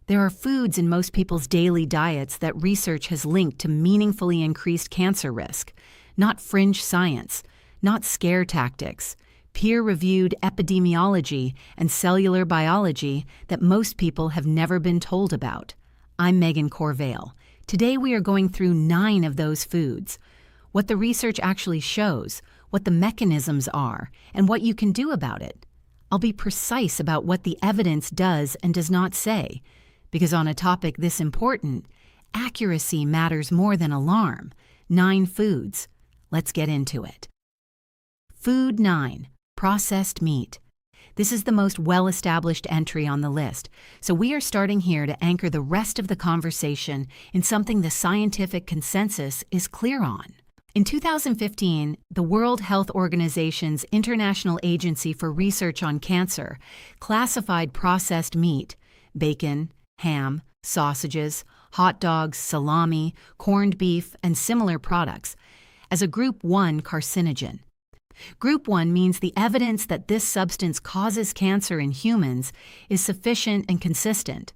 There are foods in most people's daily diets that research has linked to meaningfully increased cancer risk, not fringe science, not scare tactics, peer-reviewed epidemiology and cellular biology that most people have never been told about. I'm Megan Corvale. Today we are going through 9 of those foods, what the research actually shows, what the mechanisms are, and what you can do about it. I'll be precise about what the evidence does and does not say, because on a topic this important, accuracy matters more than alarm. 9 foods. Let's get into it. Food 9. Processed meat. This is the most well-established entry on the list, so we are starting here to anchor the rest of the conversation in something the scientific consensus is clear on. In 2015, the World Health Organization's International Agency for Research on Cancer classified processed meat, bacon, ham, sausages, hot dogs, salami, corned beef, and similar products, as a Group 1 carcinogen. Group 1 means the evidence that this substance causes cancer in humans is sufficient and consistent.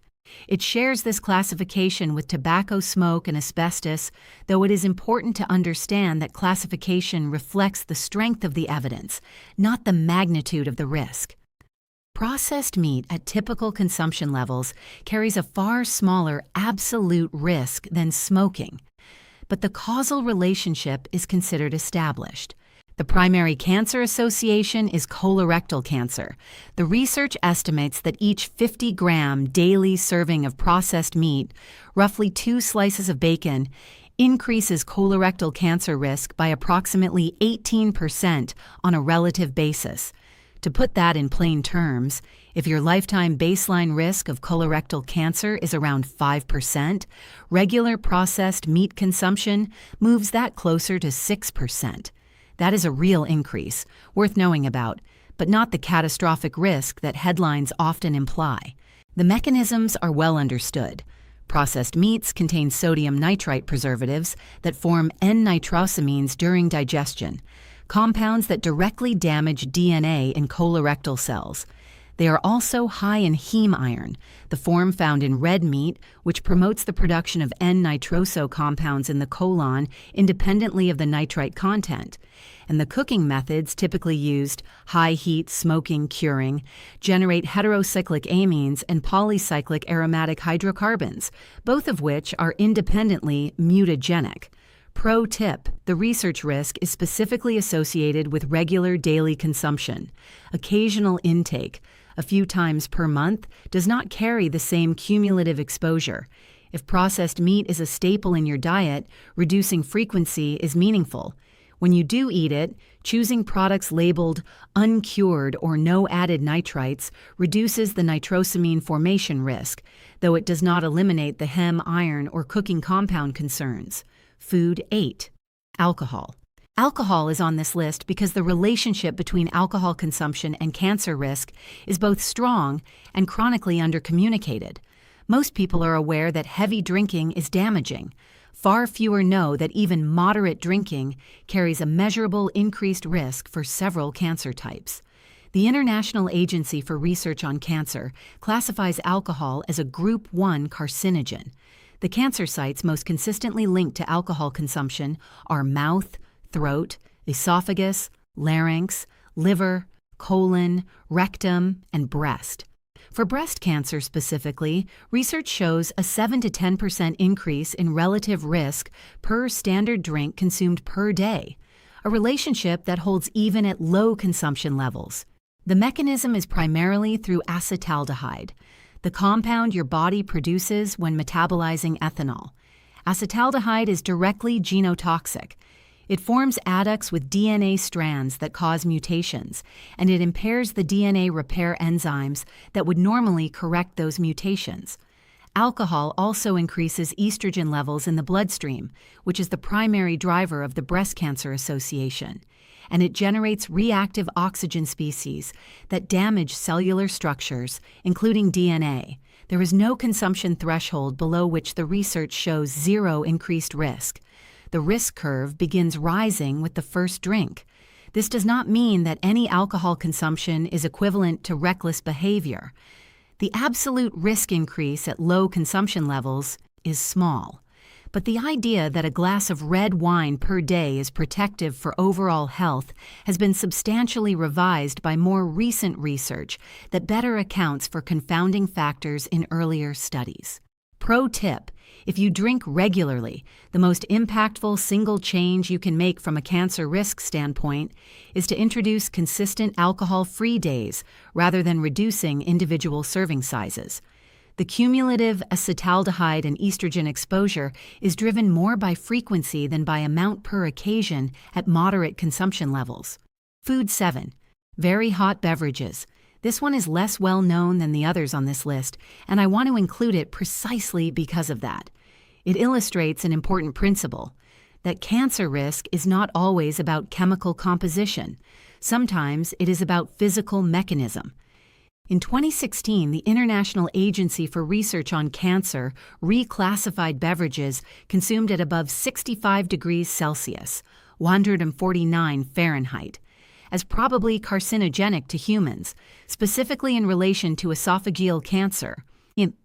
It shares this classification with tobacco smoke and asbestos, though it is important to understand that classification reflects the strength of the evidence, not the magnitude of the risk. Processed meat at typical consumption levels carries a far smaller absolute risk than smoking, but the causal relationship is considered established. The primary cancer association is colorectal cancer. The research estimates that each 50-gram daily serving of processed meat, roughly 2 slices of bacon, increases colorectal cancer risk by approximately 18% on a relative basis. To put that in plain terms, if your lifetime baseline risk of colorectal cancer is around 5%, regular processed meat consumption moves that closer to 6%. That is a real increase, worth knowing about, but not the catastrophic risk that headlines often imply. The mechanisms are well understood. Processed meats contain sodium nitrite preservatives that form N-nitrosamines during digestion, compounds that directly damage DNA in colorectal cells. They are also high in heme iron, the form found in red meat, which promotes the production of N-nitroso compounds in the colon independently of the nitrite content. And the cooking methods typically used, high heat, smoking, curing, generate heterocyclic amines and polycyclic aromatic hydrocarbons, both of which are independently mutagenic. Pro tip: the research risk is specifically associated with regular daily consumption. Occasional intake, a few times per month, does not carry the same cumulative exposure. If processed meat is a staple in your diet, reducing frequency is meaningful. When you do eat it, choosing products labeled uncured or no added nitrites reduces the nitrosamine formation risk, though it does not eliminate the heme iron or cooking compound concerns. Food 8. Alcohol. Alcohol is on this list because the relationship between alcohol consumption and cancer risk is both strong and chronically undercommunicated. Most people are aware that heavy drinking is damaging. Far fewer know that even moderate drinking carries a measurable increased risk for several cancer types. The International Agency for Research on Cancer classifies alcohol as a Group 1 carcinogen. The cancer sites most consistently linked to alcohol consumption are mouth, throat, esophagus, larynx, liver, colon, rectum, and breast. For breast cancer specifically, research shows a 7 to 10% increase in relative risk per standard drink consumed per day, a relationship that holds even at low consumption levels. The mechanism is primarily through acetaldehyde, the compound your body produces when metabolizing ethanol. Acetaldehyde is directly genotoxic. It forms adducts with DNA strands that cause mutations, and it impairs the DNA repair enzymes that would normally correct those mutations. Alcohol also increases estrogen levels in the bloodstream, which is the primary driver of the Breast Cancer Association, and it generates reactive oxygen species that damage cellular structures, including DNA. There is no consumption threshold below which the research shows 0 increased risk. The risk curve begins rising with the first drink. This does not mean that any alcohol consumption is equivalent to reckless behavior. The absolute risk increase at low consumption levels is small, but the idea that a glass of red wine per day is protective for overall health has been substantially revised by more recent research that better accounts for confounding factors in earlier studies. Pro tip: if you drink regularly, the most impactful single change you can make from a cancer risk standpoint is to introduce consistent alcohol-free days rather than reducing individual serving sizes. The cumulative acetaldehyde and estrogen exposure is driven more by frequency than by amount per occasion at moderate consumption levels. Food 7. Very hot beverages. This one is less well known than the others on this list, and I want to include it precisely because of that. It illustrates an important principle, that cancer risk is not always about chemical composition. Sometimes it is about physical mechanism. In 2016, the International Agency for Research on Cancer reclassified beverages consumed at above 65 degrees Celsius, 149 Fahrenheit, as probably carcinogenic to humans, specifically in relation to esophageal cancer.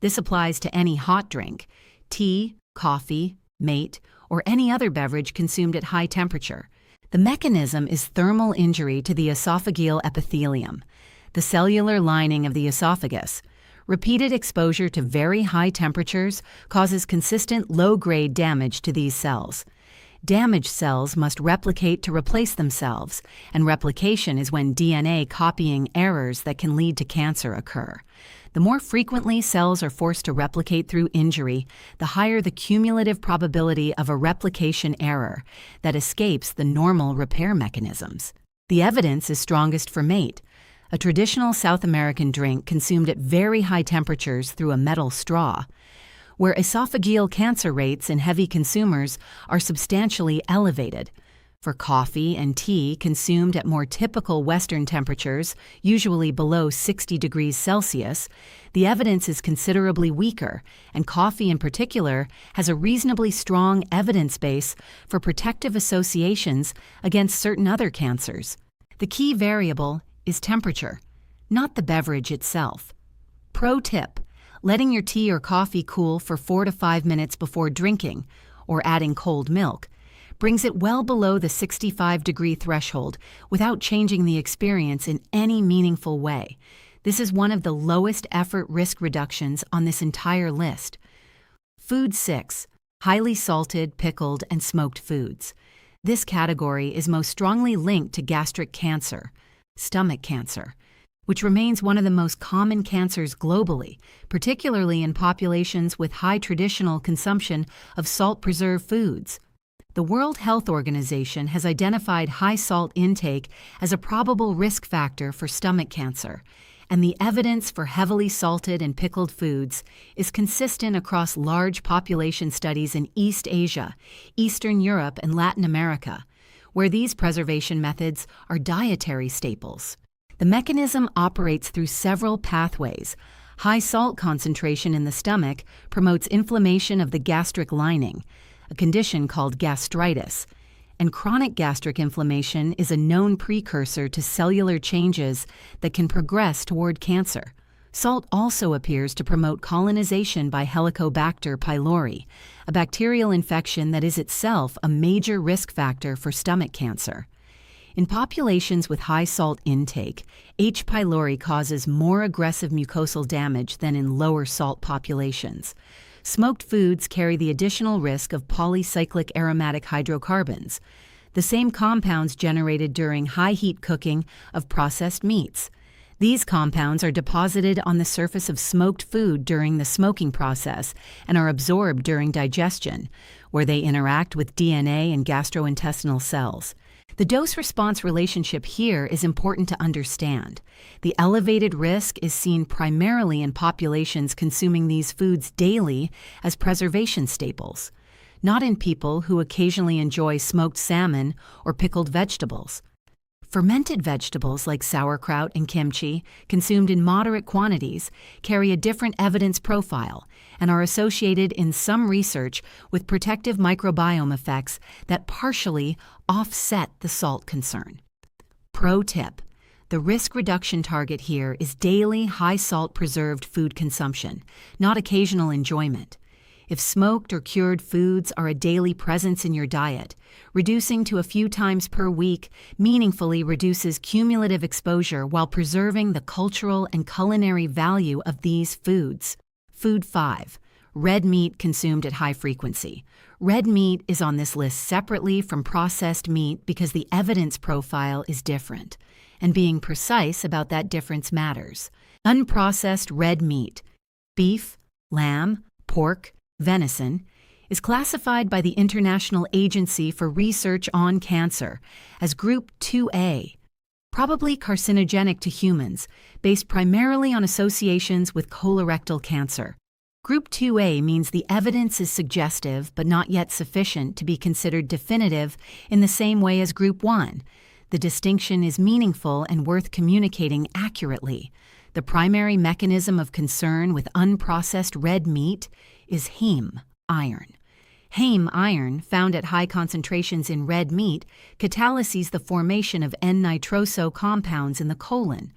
This applies to any hot drink, tea, coffee, mate, or any other beverage consumed at high temperature. The mechanism is thermal injury to the esophageal epithelium, the cellular lining of the esophagus. Repeated exposure to very high temperatures causes consistent low-grade damage to these cells. Damaged cells must replicate to replace themselves, and replication is when DNA copying errors that can lead to cancer occur. The more frequently cells are forced to replicate through injury, the higher the cumulative probability of a replication error that escapes the normal repair mechanisms. The evidence is strongest for mate, a traditional South American drink consumed at very high temperatures through a metal straw, where esophageal cancer rates in heavy consumers are substantially elevated. For coffee and tea consumed at more typical Western temperatures, usually below 60 degrees Celsius, the evidence is considerably weaker, and coffee in particular has a reasonably strong evidence base for protective associations against certain other cancers. The key variable is temperature, not the beverage itself. Pro tip: letting your tea or coffee cool for 4 to 5 minutes before drinking, or adding cold milk, brings it well below the 65-degree threshold without changing the experience in any meaningful way. This is one of the lowest effort risk reductions on this entire list. Food 6. Highly salted, pickled, and smoked foods. This category is most strongly linked to gastric cancer, stomach cancer, which remains one of the most common cancers globally, particularly in populations with high traditional consumption of salt-preserved foods. The World Health Organization has identified high salt intake as a probable risk factor for stomach cancer, and the evidence for heavily salted and pickled foods is consistent across large population studies in East Asia, Eastern Europe, and Latin America, where these preservation methods are dietary staples. The mechanism operates through several pathways. High salt concentration in the stomach promotes inflammation of the gastric lining, a condition called gastritis, and chronic gastric inflammation is a known precursor to cellular changes that can progress toward cancer. Salt also appears to promote colonization by Helicobacter pylori, a bacterial infection that is itself a major risk factor for stomach cancer. In populations with high salt intake, H. pylori causes more aggressive mucosal damage than in lower salt populations. Smoked foods carry the additional risk of polycyclic aromatic hydrocarbons, the same compounds generated during high heat cooking of processed meats. These compounds are deposited on the surface of smoked food during the smoking process and are absorbed during digestion, where they interact with DNA and gastrointestinal cells. The dose-response relationship here is important to understand. The elevated risk is seen primarily in populations consuming these foods daily as preservation staples, not in people who occasionally enjoy smoked salmon or pickled vegetables. Fermented vegetables like sauerkraut and kimchi, consumed in moderate quantities, carry a different evidence profile and are associated in some research with protective microbiome effects that partially offset the salt concern. Pro tip: The risk reduction target here is daily high-salt preserved food consumption, not occasional enjoyment. If smoked or cured foods are a daily presence in your diet, reducing to a few times per week meaningfully reduces cumulative exposure while preserving the cultural and culinary value of these foods. Food 5. Red meat consumed at high frequency. Red meat is on this list separately from processed meat because the evidence profile is different, and being precise about that difference matters. Unprocessed red meat, beef, lamb, pork, venison, is classified by the International Agency for Research on Cancer as Group 2A, probably carcinogenic to humans, based primarily on associations with colorectal cancer. Group 2A means the evidence is suggestive but not yet sufficient to be considered definitive in the same way as Group 1. The distinction is meaningful and worth communicating accurately. The primary mechanism of concern with unprocessed red meat is heme iron. Heme iron, found at high concentrations in red meat, catalyses the formation of N-nitroso compounds in the colon.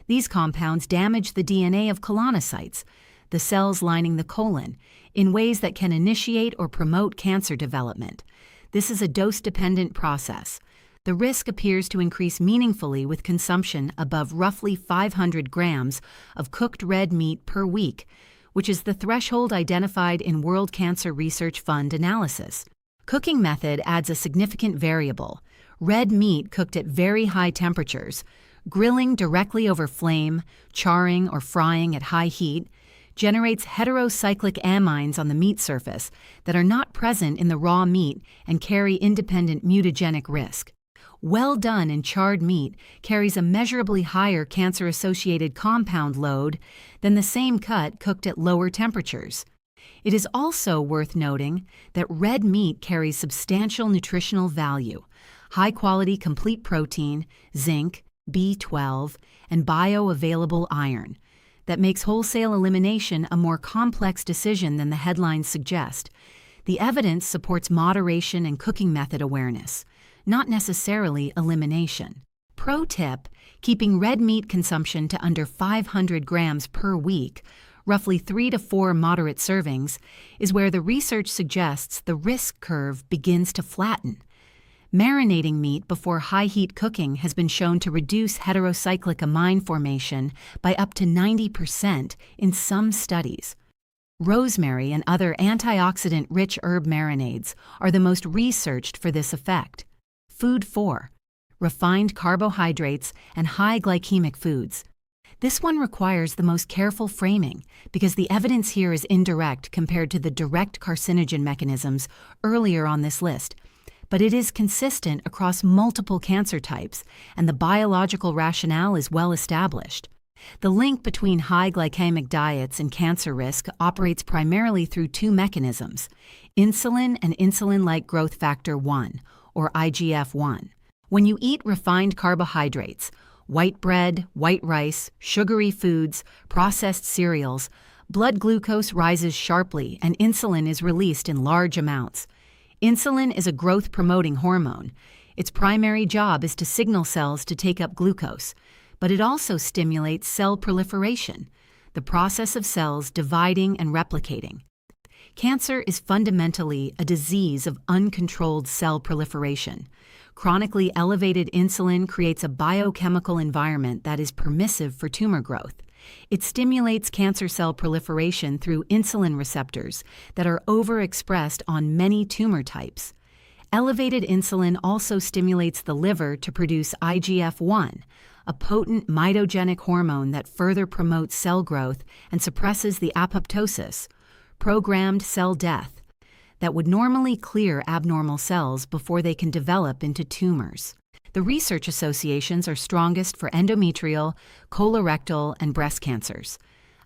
These compounds damage the DNA of colonocytes, the cells lining the colon, in ways that can initiate or promote cancer development. This is a dose-dependent process. The risk appears to increase meaningfully with consumption above roughly 500 grams of cooked red meat per week, which is the threshold identified in World Cancer Research Fund analysis. Cooking method adds a significant variable. Red meat cooked at very high temperatures, grilling directly over flame, charring or frying at high heat, generates heterocyclic amines on the meat surface that are not present in the raw meat and carry independent mutagenic risk. Well-done and charred meat carries a measurably higher cancer-associated compound load than the same cut cooked at lower temperatures. It is also worth noting that red meat carries substantial nutritional value, high-quality complete protein, zinc, B12, and bioavailable iron, that makes wholesale elimination a more complex decision than the headlines suggest. The evidence supports moderation and cooking method awareness, not necessarily elimination. Pro tip: keeping red meat consumption to under 500 grams per week, roughly 3 to 4 moderate servings, is where the research suggests the risk curve begins to flatten. Marinating meat before high-heat cooking has been shown to reduce heterocyclic amine formation by up to 90% in some studies. Rosemary and other antioxidant-rich herb marinades are the most researched for this effect. Food 4. Refined carbohydrates and high glycemic foods. This one requires the most careful framing because the evidence here is indirect compared to the direct carcinogen mechanisms earlier on this list, but it is consistent across multiple cancer types, and the biological rationale is well established. The link between high glycemic diets and cancer risk operates primarily through two mechanisms: insulin and insulin-like growth factor 1, or IGF-1. When you eat refined carbohydrates, white bread, white rice, sugary foods, processed cereals, blood glucose rises sharply and insulin is released in large amounts. Insulin is a growth-promoting hormone. Its primary job is to signal cells to take up glucose, but it also stimulates cell proliferation, the process of cells dividing and replicating. Cancer is fundamentally a disease of uncontrolled cell proliferation. Chronically elevated insulin creates a biochemical environment that is permissive for tumor growth. It stimulates cancer cell proliferation through insulin receptors that are overexpressed on many tumor types. Elevated insulin also stimulates the liver to produce IGF-1, a potent mitogenic hormone that further promotes cell growth and suppresses the apoptosis, programmed cell death, that would normally clear abnormal cells before they can develop into tumors. The research associations are strongest for endometrial, colorectal, and breast cancers.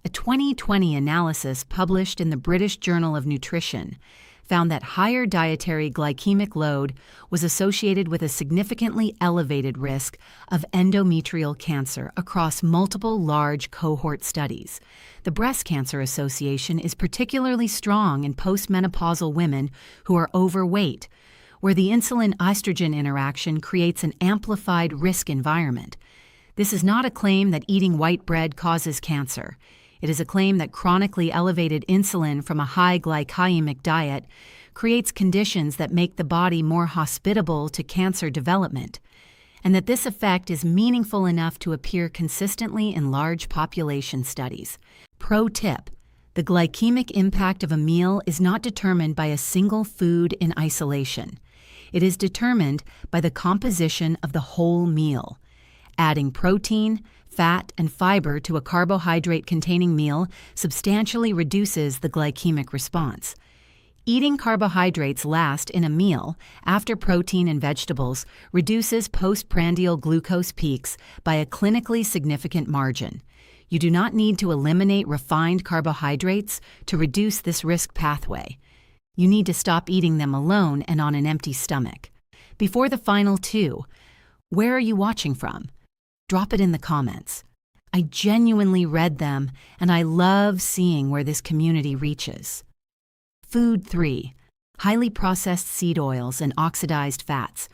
A 2020 analysis published in the British Journal of Nutrition found that higher dietary glycemic load was associated with a significantly elevated risk of endometrial cancer across multiple large cohort studies. The Breast Cancer Association is particularly strong in postmenopausal women who are overweight, where the insulin-estrogen interaction creates an amplified risk environment. This is not a claim that eating white bread causes cancer. It is a claim that chronically elevated insulin from a high glycemic diet creates conditions that make the body more hospitable to cancer development, and that this effect is meaningful enough to appear consistently in large population studies. Pro tip: the glycemic impact of a meal is not determined by a single food in isolation. It is determined by the composition of the whole meal. Adding protein, fat, and fiber to a carbohydrate-containing meal substantially reduces the glycemic response. Eating carbohydrates last in a meal, after protein and vegetables, reduces postprandial glucose peaks by a clinically significant margin. You do not need to eliminate refined carbohydrates to reduce this risk pathway. You need to stop eating them alone and on an empty stomach. Before the final two, where are you watching from? Drop it in the comments. I genuinely read them, and I love seeing where this community reaches. Food 3. Highly processed seed oils and oxidized fats.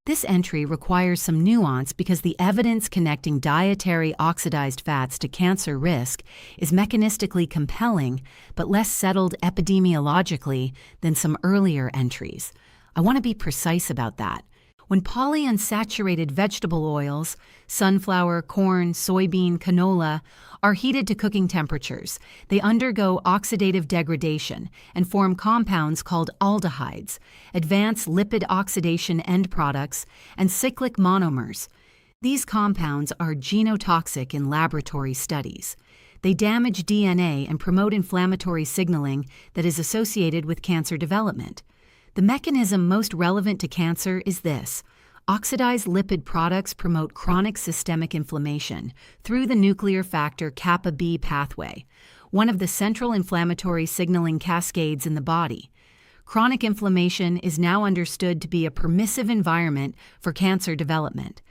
This entry requires some nuance because the evidence connecting dietary oxidized fats to cancer risk is mechanistically compelling but less settled epidemiologically than some earlier entries. I want to be precise about that. When polyunsaturated vegetable oils, sunflower, corn, soybean, canola, are heated to cooking temperatures, they undergo oxidative degradation and form compounds called aldehydes, advanced lipid oxidation end products, and cyclic monomers. These compounds are genotoxic in laboratory studies. They damage DNA and promote inflammatory signaling that is associated with cancer development. The mechanism most relevant to cancer is this: oxidized lipid products promote chronic systemic inflammation through the nuclear factor kappa B pathway, one of the central inflammatory signaling cascades in the body. Chronic inflammation is now understood to be a permissive environment for cancer development.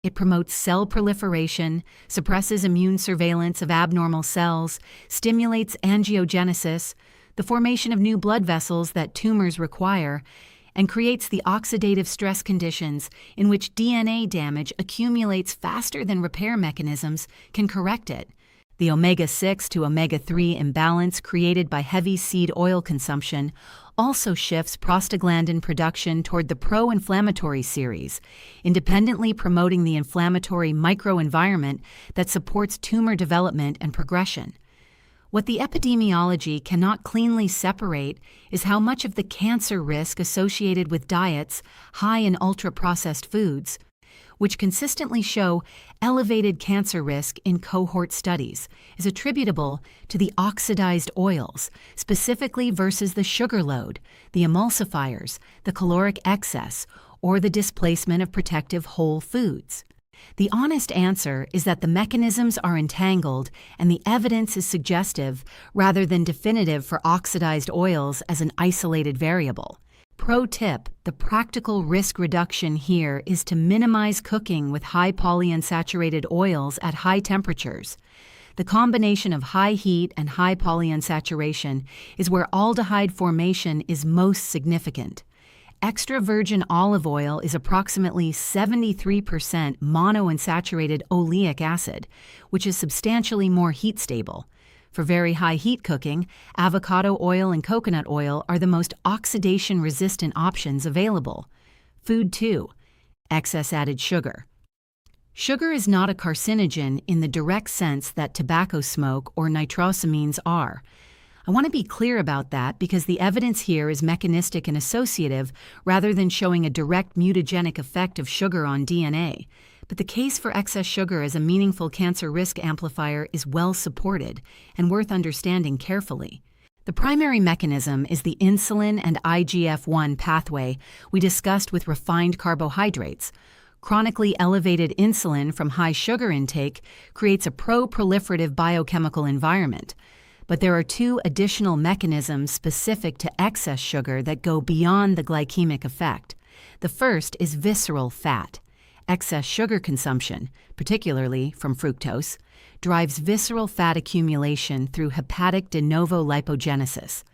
It promotes cell proliferation, suppresses immune surveillance of abnormal cells, stimulates angiogenesis, the formation of new blood vessels that tumors require, and creates the oxidative stress conditions in which DNA damage accumulates faster than repair mechanisms can correct it. The omega-6 to omega-3 imbalance created by heavy seed oil consumption also shifts prostaglandin production toward the pro-inflammatory series, independently promoting the inflammatory microenvironment that supports tumor development and progression. What the epidemiology cannot cleanly separate is how much of the cancer risk associated with diets high in ultra-processed foods, which consistently show elevated cancer risk in cohort studies, is attributable to the oxidized oils, specifically versus the sugar load, the emulsifiers, the caloric excess, or the displacement of protective whole foods. The honest answer is that the mechanisms are entangled and the evidence is suggestive rather than definitive for oxidized oils as an isolated variable. Pro tip: the practical risk reduction here is to minimize cooking with high polyunsaturated oils at high temperatures. The combination of high heat and high polyunsaturation is where aldehyde formation is most significant. Extra virgin olive oil is approximately 73% monounsaturated oleic acid, which is substantially more heat stable. For very high heat cooking, avocado oil and coconut oil are the most oxidation-resistant options available. Food 2. Excess added sugar. Sugar is not a carcinogen in the direct sense that tobacco smoke or nitrosamines are. I want to be clear about that because the evidence here is mechanistic and associative rather than showing a direct mutagenic effect of sugar on DNA. But the case for excess sugar as a meaningful cancer risk amplifier is well supported and worth understanding carefully. The primary mechanism is the insulin and IGF-1 pathway we discussed with refined carbohydrates. Chronically elevated insulin from high sugar intake creates a pro-proliferative biochemical environment. But there are two additional mechanisms specific to excess sugar that go beyond the glycemic effect. The first is visceral fat. Excess sugar consumption, particularly from fructose, drives visceral fat accumulation through hepatic de novo lipogenesis.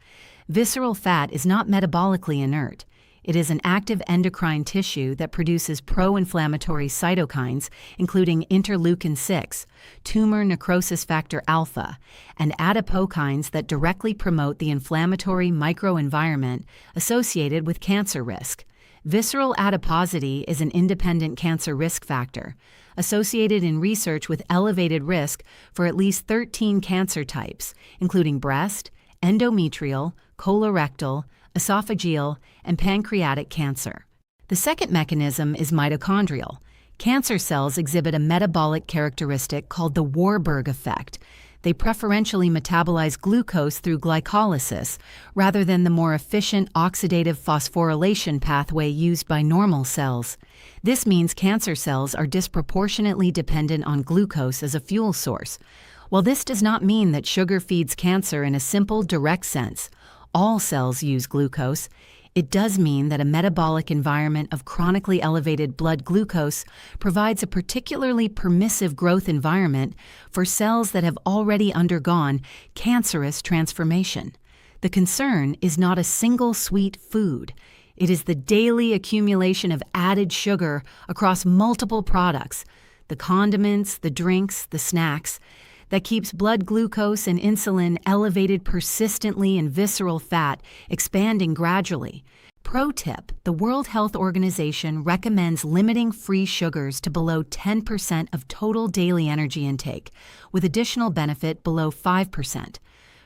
Visceral fat is not metabolically inert. It is an active endocrine tissue that produces pro-inflammatory cytokines, including interleukin-6, tumor necrosis factor alpha, and adipokines that directly promote the inflammatory microenvironment associated with cancer risk. Visceral adiposity is an independent cancer risk factor, associated in research with elevated risk for at least 13 cancer types, including breast, endometrial, colorectal, esophageal, and pancreatic cancer. The second mechanism is mitochondrial. Cancer cells exhibit a metabolic characteristic called the Warburg effect. They preferentially metabolize glucose through glycolysis rather than the more efficient oxidative phosphorylation pathway used by normal cells. This means cancer cells are disproportionately dependent on glucose as a fuel source. While this does not mean that sugar feeds cancer in a simple, direct sense, all cells use glucose, it does mean that a metabolic environment of chronically elevated blood glucose provides a particularly permissive growth environment for cells that have already undergone cancerous transformation. The concern is not a single sweet food. It is the daily accumulation of added sugar across multiple products, the condiments, the drinks, the snacks, that keeps blood glucose and insulin elevated persistently and visceral fat expanding gradually. Pro tip: the World Health Organization recommends limiting free sugars to below 10% of total daily energy intake, with additional benefit below 5%.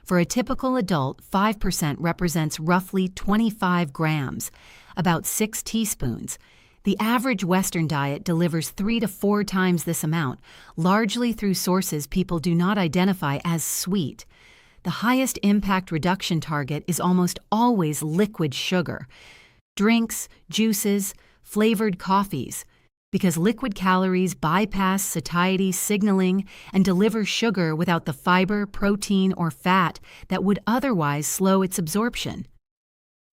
For a typical adult, 5% represents roughly 25 grams, about 6 teaspoons. The average Western diet delivers 3 to 4 times this amount, largely through sources people do not identify as sweet. The highest impact reduction target is almost always liquid sugar, drinks, juices, flavored coffees, because liquid calories bypass satiety signaling and deliver sugar without the fiber, protein, or fat that would otherwise slow its absorption.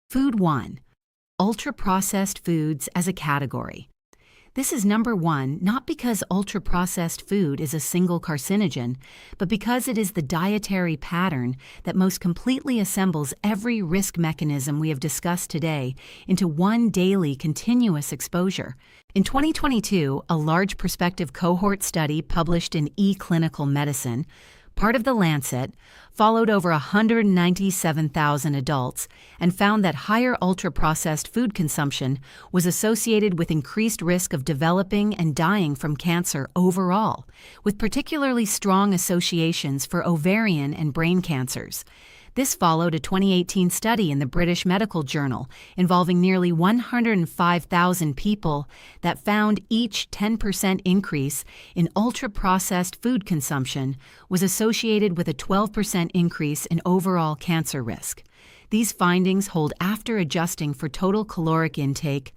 Food 1. Ultra-processed foods as a category. This is number 1, not because ultra-processed food is a single carcinogen, but because it is the dietary pattern that most completely assembles every risk mechanism we have discussed today into one daily continuous exposure. In 2022, a large prospective cohort study published in eClinical Medicine, part of The Lancet, followed over 197,000 adults and found that higher ultra-processed food consumption was associated with increased risk of developing and dying from cancer overall, with particularly strong associations for ovarian and brain cancers. This followed a 2018 study in the British Medical Journal involving nearly 105,000 people that found each 10% increase in ultra-processed food consumption was associated with a 12% increase in overall cancer risk. These findings hold after adjusting for total caloric intake,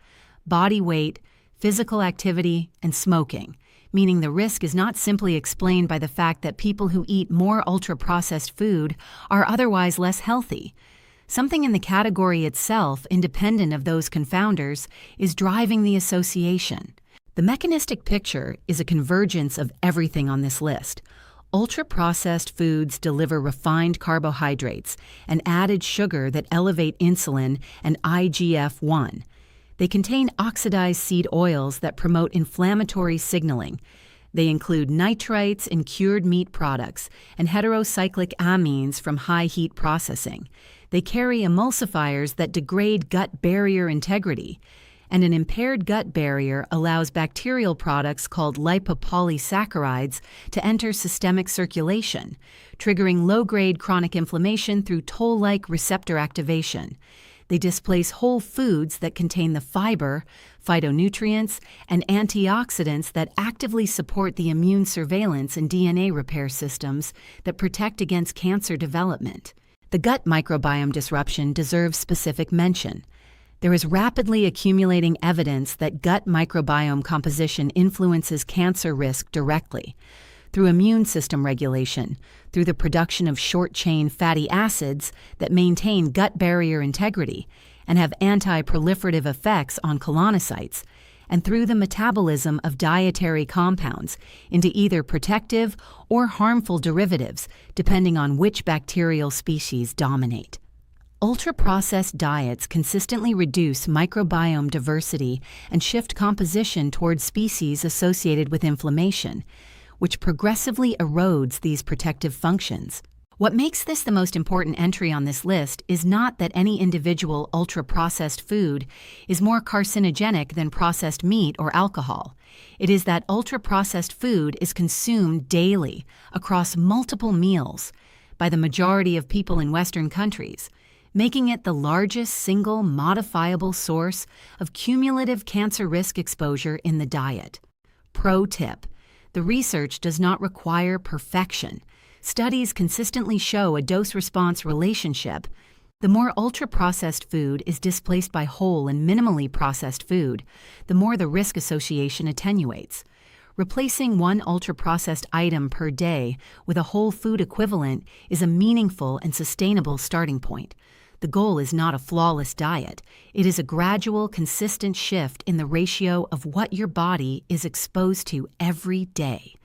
body weight, physical activity, and smoking, meaning the risk is not simply explained by the fact that people who eat more ultra-processed food are otherwise less healthy. Something in the category itself, independent of those confounders, is driving the association. The mechanistic picture is a convergence of everything on this list. Ultra-processed foods deliver refined carbohydrates and added sugar that elevate insulin and IGF-1. They contain oxidized seed oils that promote inflammatory signaling. They include nitrites in cured meat products and heterocyclic amines from high heat processing. They carry emulsifiers that degrade gut barrier integrity. And an impaired gut barrier allows bacterial products called lipopolysaccharides to enter systemic circulation, triggering low-grade chronic inflammation through toll-like receptor activation. They displace whole foods that contain the fiber, phytonutrients, and antioxidants that actively support the immune surveillance and DNA repair systems that protect against cancer development. The gut microbiome disruption deserves specific mention. There is rapidly accumulating evidence that gut microbiome composition influences cancer risk directly. Through immune system regulation, through the production of short-chain fatty acids that maintain gut barrier integrity and have anti-proliferative effects on colonocytes, and through the metabolism of dietary compounds into either protective or harmful derivatives, depending on which bacterial species dominate. Ultra-processed diets consistently reduce microbiome diversity and shift composition toward species associated with inflammation, which progressively erodes these protective functions. What makes this the most important entry on this list is not that any individual ultra-processed food is more carcinogenic than processed meat or alcohol. It is that ultra-processed food is consumed daily across multiple meals by the majority of people in Western countries, making it the largest single modifiable source of cumulative cancer risk exposure in the diet. Pro tip: the research does not require perfection. Studies consistently show a dose-response relationship. The more ultra-processed food is displaced by whole and minimally processed food, the more the risk association attenuates. Replacing one ultra-processed item per day with a whole food equivalent is a meaningful and sustainable starting point. The goal is not a flawless diet. It is a gradual, consistent shift in the ratio of what your body is exposed to every day.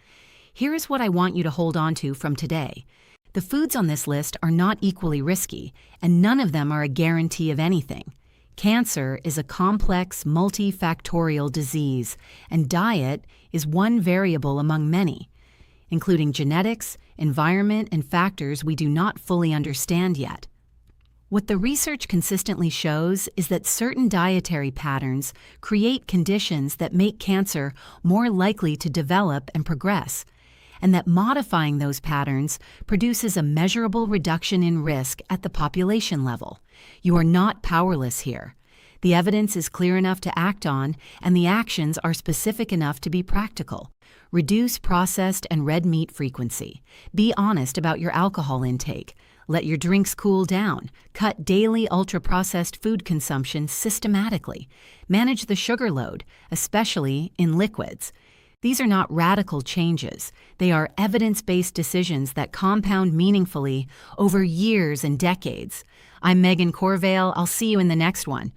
Here is what I want you to hold on to from today. The foods on this list are not equally risky, and none of them are a guarantee of anything. Cancer is a complex, multifactorial disease, and diet is one variable among many, including genetics, environment, and factors we do not fully understand yet. What the research consistently shows is that certain dietary patterns create conditions that make cancer more likely to develop and progress, and that modifying those patterns produces a measurable reduction in risk at the population level. You are not powerless here. The evidence is clear enough to act on, and the actions are specific enough to be practical. Reduce processed and red meat frequency. Be honest about your alcohol intake. Let your drinks cool down. Cut daily ultra-processed food consumption systematically. Manage the sugar load, especially in liquids. These are not radical changes. They are evidence-based decisions that compound meaningfully over years and decades. I'm Megan Corvale. I'll see you in the next one.